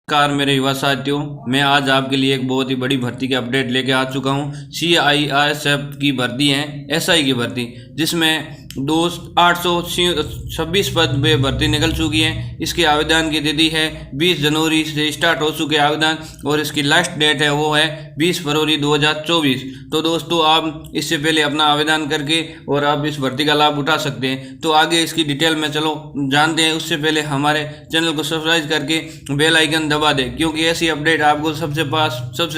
नमस्कार मेरे युवा साथियों, मैं आज आपके लिए एक बहुत ही बड़ी भर्ती की अपडेट लेके आ चुका हूँ। CISF की भर्ती है, SI की भर्ती, जिसमें 826 पद पे भर्ती निकल चुकी है। इसके आवेदन की तिथि है 20 जनवरी से स्टार्ट हो चुके आवेदन और इसकी लास्ट डेट है वो है 20 फरवरी 2024। तो दोस्तों आप इससे पहले अपना आवेदन करके और आप इस भर्ती का लाभ उठा सकते हैं। तो आगे इसकी डिटेल में चलो जानते हैं। उससे पहले हमारे चैनल को सब्सक्राइब करके बेल आइकन दबा दें, क्योंकि ऐसी अपडेट आपको सबसे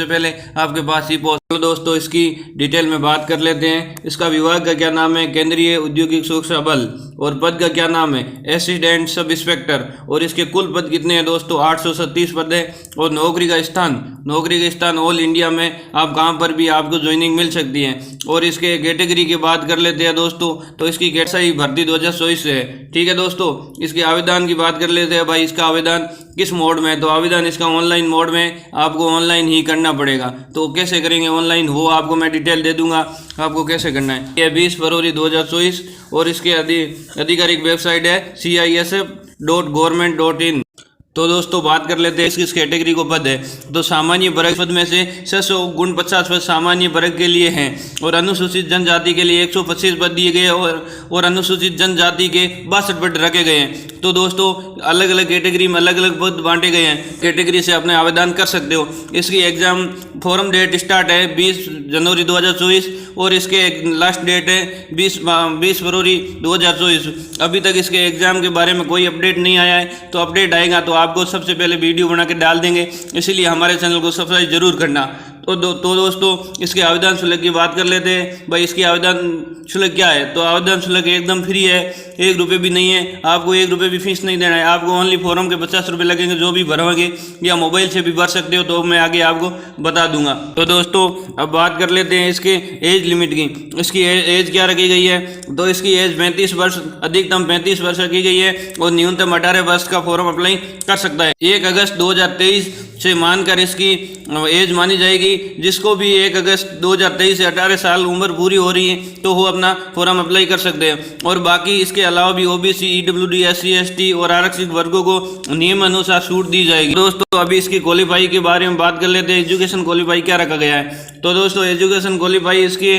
पहले आपके पास ही पहुंचे। तो दोस्तों इसकी डिटेल में बात कर लेते हैं। इसका विभाग का क्या नाम है, केंद्रीय औद्योगिक सुरक्षा बल, और पद का क्या नाम है, असिस्टेंट सब इंस्पेक्टर। और इसके कुल पद कितने हैं दोस्तों, 836 पद है। और नौकरी का स्थान ऑल इंडिया में आप कहाँ पर भी आपको ज्वाइनिंग मिल सकती है। और इसके कैटेगरी की बात कर लेते हैं दोस्तों, तो इसकी कैटेगरी भर्ती 2024 से है। ठीक है दोस्तों, इसके आवेदन की बात कर लेते हैं। भाई इसका आवेदन किस मोड में है, तो आवेदन इसका ऑनलाइन मोड में आपको ऑनलाइन ही करना पड़ेगा। तो कैसे करेंगे ऑनलाइन, वो आपको मैं डिटेल दे दूंगा आपको कैसे करना है। ये 20 फरवरी 2024 और इसके आधिकारिक वेबसाइट है cis.government.in। तो दोस्तों बात कर लेते हैं किस कैटेगरी को पद है। तो सामान्य वर्ग पद में से 649 पद सामान्य वर्ग के लिए हैं और अनुसूचित जनजाति के लिए 125 पद दिए गए और अनुसूचित जनजाति के 62 पद रखे गए हैं। तो दोस्तों अलग अलग कैटेगरी में अलग अलग पद बांटे गए हैं, कैटेगरी से अपने आवेदन कर सकते हो। इसकी एग्जाम फॉर्म डेट स्टार्ट है 20 जनवरी 2024 और इसके लास्ट डेट है 20 फरवरी 2024। अभी तक इसके एग्जाम के बारे में कोई अपडेट नहीं आया है, तो अपडेट आएगा तो आपको सबसे पहले वीडियो बना के डाल देंगे, इसलिए हमारे चैनल को सब्सक्राइब जरूर करना। तो दोस्तों इसके आवेदन शुल्क की बात कर लेते हैं। भाई इसकी आवेदन शुल्क क्या है, तो आवेदन शुल्क एकदम फ्री है, 1 रुपये भी नहीं है। आपको 1 रुपये भी फीस नहीं देना है। आपको ओनली फॉर्म के 50 रुपये लगेंगे, जो भी भरोगे, या मोबाइल से भी भर सकते हो, तो मैं आगे आपको बता दूंगा। तो दोस्तों अब बात कर लेते हैं इसके एज लिमिट की। इसकी एज क्या रखी गई है, तो इसकी एज 35 वर्ष, अधिकतम 35 वर्ष रखी गई है और न्यूनतम 18 वर्ष का फॉर्म अप्लाई कर सकता है। 1 अगस्त 2023 से मानकर इसकी एज मानी जाएगी। जिसको भी 1 अगस्त 2023 से 18 साल उम्र पूरी हो रही है तो वो अपना फॉर्म अप्लाई कर सकते हैं। और बाकी इसके अलावा भी OBC, EWD, SC, ST और आरक्षित वर्गों को नियम अनुसार छूट दी जाएगी। दोस्तों अभी इसकी क्वालिफाई के बारे में बात कर लेते हैं। एजुकेशन क्वालिफाई क्या रखा गया है, तो दोस्तों एजुकेशन क्वालिफाई इसके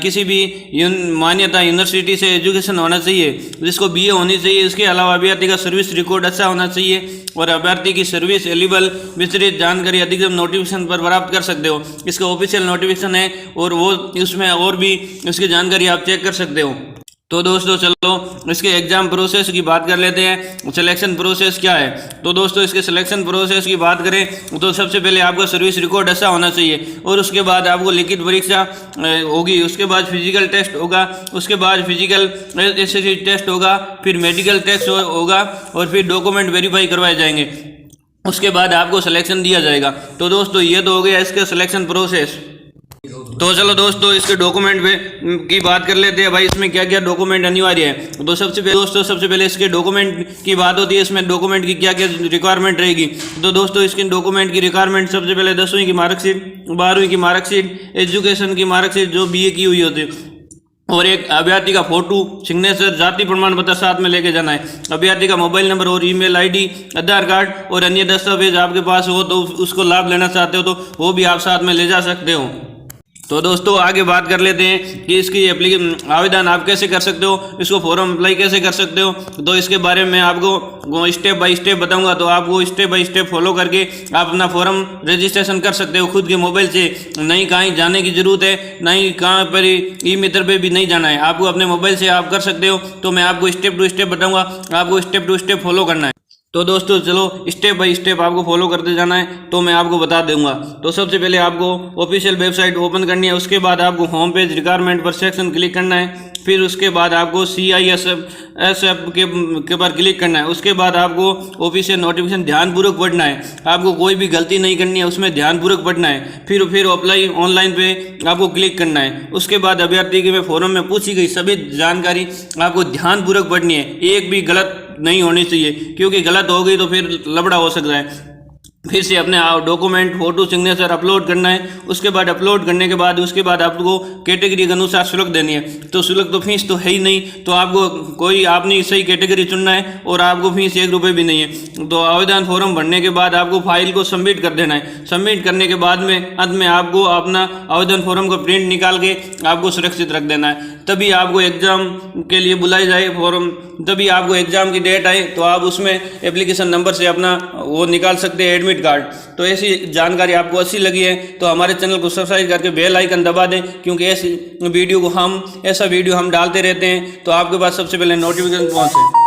किसी भी मान्यता यूनिवर्सिटी से एजुकेशन होना चाहिए, जिसको BA होनी चाहिए। इसके अलावा अभ्यर्थी का सर्विस रिकॉर्ड अच्छा होना चाहिए और अभ्यर्थी की सर्विस एलिजिबल विस्तृत जानकारी अधिकतम नोटिफिकेशन पर प्राप्त कर सकते हो। इसका ऑफिशियल नोटिफिकेशन है और वो उसमें और भी इसकी जानकारी आप चेक कर सकते हो। तो दोस्तों चलो इसके एग्जाम प्रोसेस की बात कर लेते हैं। सिलेक्शन प्रोसेस क्या है, तो दोस्तों इसके सिलेक्शन प्रोसेस की बात करें तो सबसे पहले आपका सर्विस रिकॉर्ड अच्छा होना चाहिए और उसके बाद आपको लिखित परीक्षा होगी। उसके बाद फिजिकल टेस्ट होगा, उसके बाद फिजिकल एसेसिटी टेस्ट होगा, फिर मेडिकल टेस्ट होगा और फिर डॉक्यूमेंट वेरीफाई करवाए जाएंगे। उसके बाद आपको सिलेक्शन दिया जाएगा। तो दोस्तों ये तो हो गया इसका सिलेक्शन प्रोसेस। तो चलो दोस्तों इसके डॉक्यूमेंट की बात कर लेते हैं। भाई इसमें क्या क्या डॉक्यूमेंट अनिवार्य है, तो सबसे पहले इसके डॉक्यूमेंट की बात होती है। इसमें डॉक्यूमेंट की क्या क्या रिक्वायरमेंट रहेगी, तो दोस्तों इसके डॉक्यूमेंट की रिक्वायरमेंट सबसे पहले 10वीं की मार्कशीट, 12वीं की मार्कशीट, एजुकेशन की मार्कशीट जो BA की हुई होती है, और एक अभ्यर्थी का फोटो, सिग्नेचर, जाति प्रमाण पत्र साथ में लेके जाना है। अभ्यर्थी का मोबाइल नंबर और ईमेल ID, आधार कार्ड और अन्य दस्तावेज आपके पास हो तो उसको लाभ लेना चाहते हो तो वो भी आप साथ में ले जा सकते हो। तो दोस्तों आगे बात कर लेते हैं कि इसकी आवेदन आप कैसे कर सकते हो, इसको फॉर्म अप्लाई कैसे कर सकते हो। तो इसके बारे में आपको स्टेप बाय स्टेप बताऊंगा, तो आप वो स्टेप बाय स्टेप फॉलो करके आप अपना फॉर्म रजिस्ट्रेशन कर सकते हो खुद के मोबाइल से। नहीं कहीं जाने की जरूरत है, नहीं कहाँ पर ई-मित्र पे भी नहीं जाना है, आपको अपने मोबाइल से आप कर सकते हो। तो मैं आपको स्टेप टू स्टेप बताऊँगा, आपको स्टेप टू स्टेप फॉलो करना है। तो दोस्तों चलो स्टेप बाय स्टेप आपको फॉलो करते जाना है, तो मैं आपको बता दूंगा। तो सबसे पहले आपको ऑफिशियल वेबसाइट ओपन करनी है। उसके बाद आपको होम पेज रिक्वायरमेंट पर सेक्शन क्लिक करना है। फिर उसके बाद आपको CISF के पर क्लिक करना है। उसके बाद आपको ऑफिशियल नोटिफिकेशन ध्यानपूर्वक पढ़ना है, आपको कोई भी गलती नहीं करनी है, उसमें ध्यानपूर्वक पढ़ना है। फिर अप्लाई ऑनलाइन पे आपको क्लिक करना है। उसके बाद अभ्यर्थी के फॉर्म में पूछी गई सभी जानकारी आपको ध्यानपूर्वक पढ़नी है, एक भी गलत नहीं होनी चाहिए, क्योंकि गलत हो गई तो फिर लफड़ा हो सकता है। फिर से अपने डॉक्यूमेंट फोटो सिग्नेचर अपलोड करना है। उसके बाद अपलोड करने के बाद उसके बाद आपको कैटेगरी के अनुसार शुल्क देनी है। तो शुल्क तो फीस तो है ही नहीं, तो आपको कोई आपने सही कैटेगरी चुनना है और आपको फीस 1 रुपये भी नहीं है। तो आवेदन फॉर्म भरने के बाद आपको फाइल को सबमिट कर देना है। सबमिट करने के बाद में अंत में आपको अपना आवेदन फॉर्म का प्रिंट निकाल के आपको सुरक्षित रख देना है। तभी आपको एग्ज़ाम के लिए बुलाई जाए फॉर्म, तभी आपको एग्ज़ाम की डेट आए तो आप उसमें एप्लीकेशन नंबर से अपना वो निकाल सकते हैं एडमिट कार्ड। तो ऐसी जानकारी आपको अच्छी लगी है तो हमारे चैनल को सब्सक्राइब करके बेल आइकन दबा दें, क्योंकि ऐसा वीडियो हम डालते रहते हैं तो आपके पास सबसे पहले नोटिफिकेशन पहुंचे।